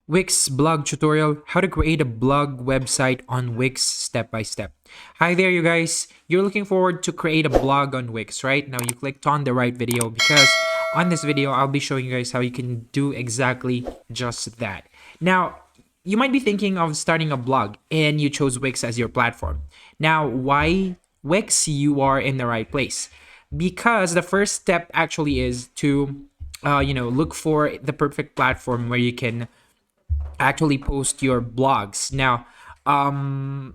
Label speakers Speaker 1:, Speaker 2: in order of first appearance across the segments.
Speaker 1: Wix blog tutorial, how to create a blog website on Wix step by step. Hi there, you guys. You're looking forward to create a blog on Wix, right? Now you clicked on the right video because on this video, I'll be showing you guys how you can do exactly just that. Now, you might be thinking of starting a blog and you chose Wix as your platform. Now, why Wix? You are in the right place because the first step actually is to look for the perfect platform where you can actually post your blogs. Now,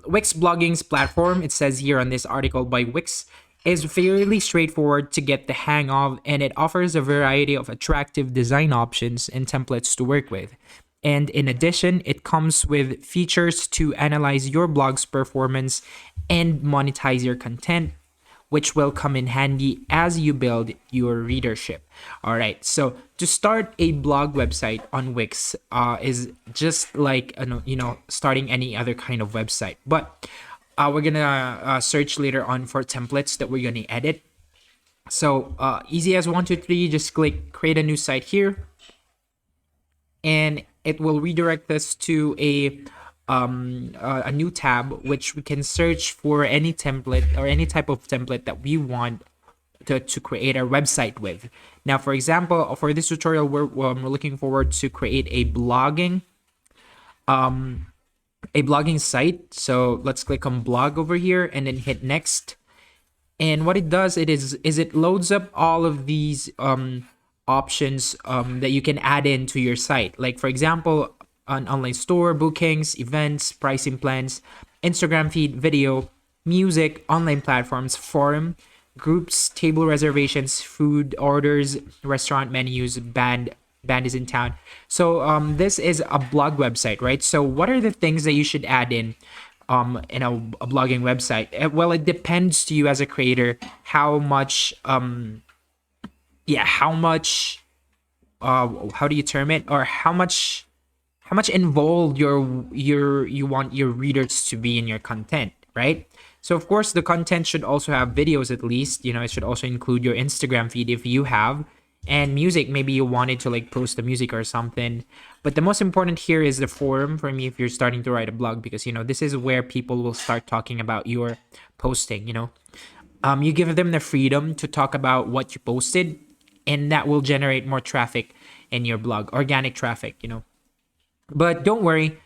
Speaker 1: Wix blogging's platform, it says here on this article by Wix, is fairly straightforward to get the hang of, and it offers a variety of attractive design options and templates to work with. And in addition, it comes with features to analyze your blog's performance and monetize your content, which will come in handy as you build your readership. All right, so to start a blog website on Wix is just like starting any other kind of website, but we're gonna search later on for templates that we're gonna edit. So easy as 1, 2, 3, just click create a new site here, and it will redirect us to a new tab, which we can search for any template or any type of template that we want to create our website with. Now, for example, for this tutorial, we're looking forward to create a blogging site. So let's click on blog over here and then hit next. And what it does is it loads up all of these options that you can add into your site. Like, for example, an online store, bookings, events, pricing plans, Instagram feed, video, music, online platforms, forum, groups, table reservations, food orders, restaurant menus, band is in town. So this is a blog website, right? So what are the things that you should add in a blogging website? Well, it depends to you as a creator how much how do you term it, or how much involved you want your readers to be in your content, right? So of course the content should also have videos, at least, it should also include your Instagram feed if you have, and music. Maybe you wanted to like post the music or something, but the most important here is the forum for me if you're starting to write a blog, because this is where people will start talking about your posting. You give them the freedom to talk about what you posted, and that will generate more traffic in your blog, organic traffic. But don't worry,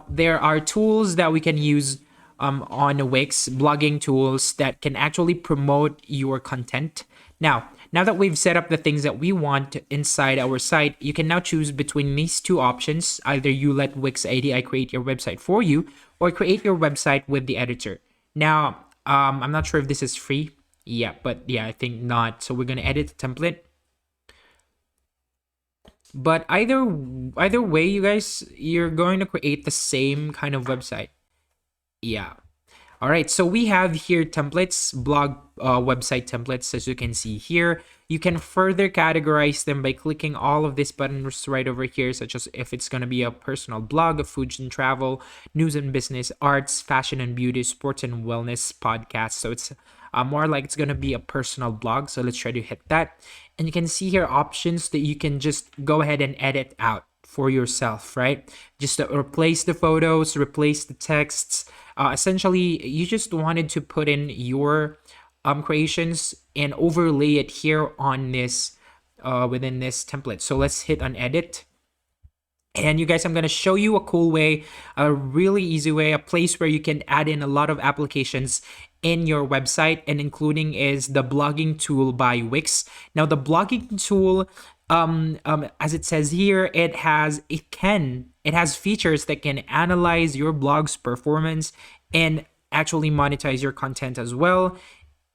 Speaker 1: there are tools that we can use on Wix, blogging tools that can actually promote your content. Now that we've set up the things that we want inside our site, you can now choose between these two options. Either you let Wix ADI create your website for you, or create your website with the editor. Now, I'm not sure if this is free. Yeah, I think not. So we're going to edit the template. But either way, you guys, you're going to create the same kind of website. Yeah. All right, so we have here templates, blog website templates, as you can see here. You can further categorize them by clicking all of these buttons right over here, such as if it's going to be a personal blog, a food and travel, news and business, arts, fashion and beauty, sports and wellness, podcast. So it's more like it's going to be a personal blog. So let's try to hit that. And you can see here options that you can just go ahead and edit out for yourself, right? Just to replace the photos, replace the texts. Essentially, you just wanted to put in your creations and overlay it here on this within this template. So let's hit on edit. And you guys, I'm going to show you a cool way, a really easy way, a place where you can add in a lot of applications in your website, and including is the blogging tool by Wix. Now, the blogging tool, as it says here, it has features that can analyze your blog's performance and actually monetize your content as well.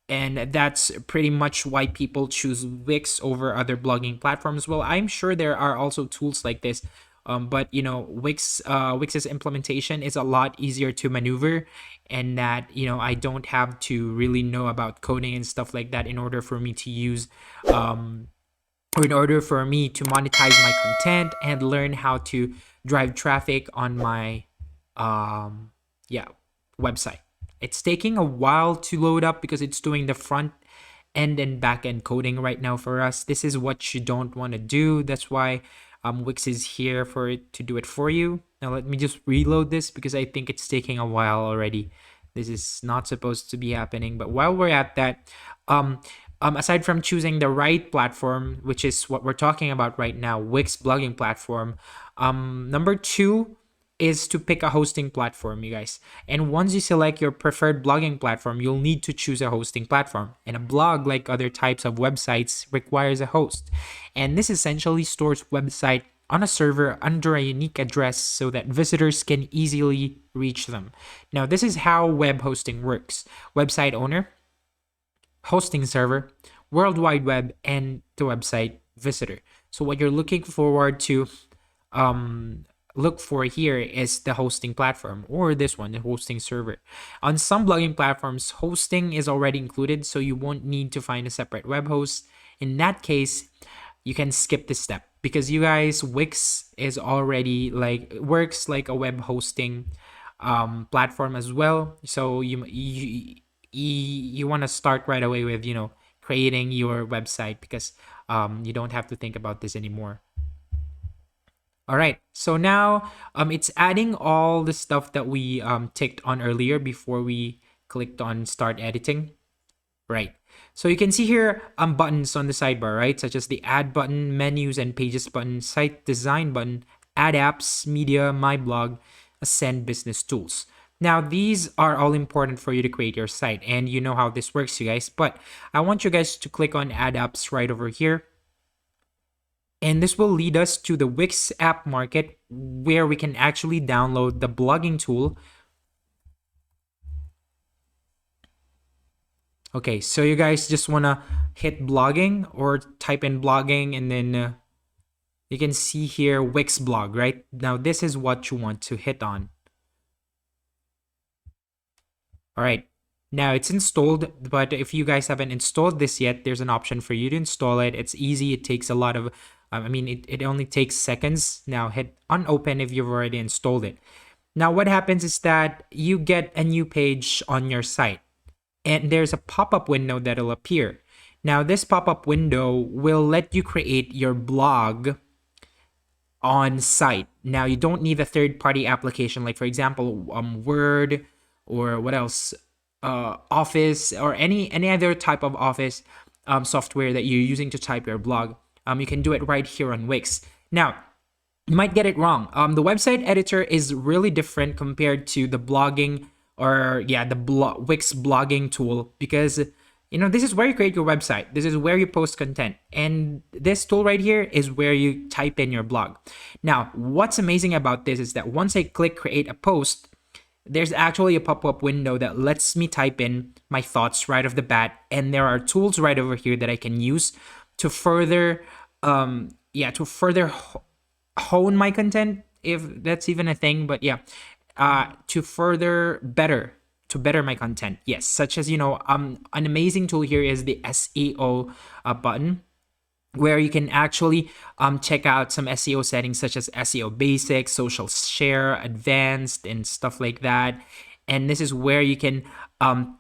Speaker 1: And that's pretty much why people choose Wix over other blogging platforms. Well, I'm sure there are also tools like this, but Wix's implementation is a lot easier to maneuver, and that I don't have to really know about coding and stuff like that in order for me to use or in order for me to monetize my content and learn how to drive traffic on my website. It's taking a while to load up because it's doing the front end and back end coding right now for us. This is what you don't want to do. That's why Wix is here for it to do it for you. Now let me just reload this because I think it's taking a while already. This is not supposed to be happening. But while we're at that, aside from choosing the right platform, which is what we're talking about right now, Wix blogging platform, number two is to pick a hosting platform, you guys. And once you select your preferred blogging platform, you'll need to choose a hosting platform. And a blog, like other types of websites, requires a host. And this essentially stores website on a server under a unique address so that visitors can easily reach them. Now, this is how web hosting works. Website owner, hosting server, World Wide Web, and the website visitor. So what you're looking forward to look for here is the hosting platform, or this one, the hosting server. On some blogging platforms, hosting is already included, so you won't need to find a separate web host. In that case, you can skip this step because you guys, Wix is already works like a web hosting platform as well. So you want to start right away with creating your website because you don't have to think about this anymore. All right, so now it's adding all the stuff that we ticked on earlier before we clicked on start editing. Right, so you can see here buttons on the sidebar, right, such as the add button, menus and pages button, site design button, add apps, media, my blog, ascend business tools. Now, these are all important for you to create your site, and you know how this works, you guys, but I want you guys to click on add apps right over here. And this will lead us to the Wix app market where we can actually download the blogging tool. Okay, so you guys just want to hit blogging or type in blogging, and then you can see here Wix Blog, right? Now this is what you want to hit on. All right, now it's installed, but if you guys haven't installed this yet, there's an option for you to install it. It's easy. It takes a lot of it only takes seconds. Now hit unopen if you've already installed it. Now what happens is that you get a new page on your site and there's a pop-up window that'll appear. Now this pop-up window will let you create your blog on site. Now you don't need a third-party application, like for example, Word or what else, Office or any other type of Office software that you're using to type your blog. You can do it right here on Wix. Now, you might get it wrong. The website editor is really different compared to the blogging Wix blogging tool because this is where you create your website. This is where you post content. And this tool right here is where you type in your blog. Now, what's amazing about this is that once I click create a post, there's actually a pop-up window that lets me type in my thoughts right off the bat. And there are tools right over here that I can use to further hone my content, if that's even a thing. But yeah, to better my content. Yes, such as an amazing tool here is the SEO button, where you can actually check out some SEO settings such as SEO basics, social share, advanced, and stuff like that. And this is where you can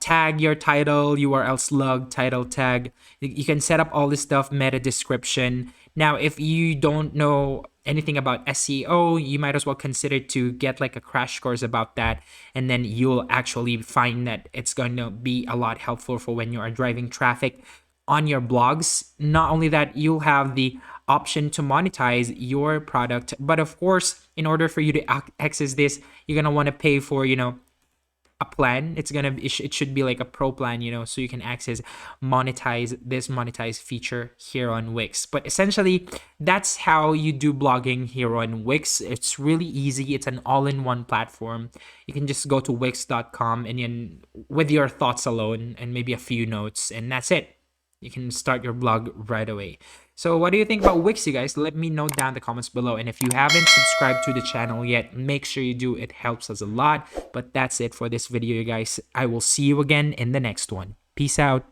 Speaker 1: tag your title, URL slug, title tag. You can set up all this stuff, meta description. Now, if you don't know anything about SEO, you might as well consider to get like a crash course about that. And then you'll actually find that it's going to be a lot helpful for when you are driving traffic on your blogs. Not only that, you'll have the option to monetize your product. But of course, in order for you to access this, you're going to want to pay for, a plan. It should be like a pro plan, so you can monetize feature here on Wix. But essentially, that's how you do blogging here on Wix. It's really easy. It's an all-in-one platform. You can just go to wix.com and then with your thoughts alone and maybe a few notes, and that's it. You can start your blog right away. So what do you think about Wix, you guys? Let me know down in the comments below. And if you haven't subscribed to the channel yet, make sure you do. It helps us a lot. But that's it for this video, you guys. I will see you again in the next one. Peace out.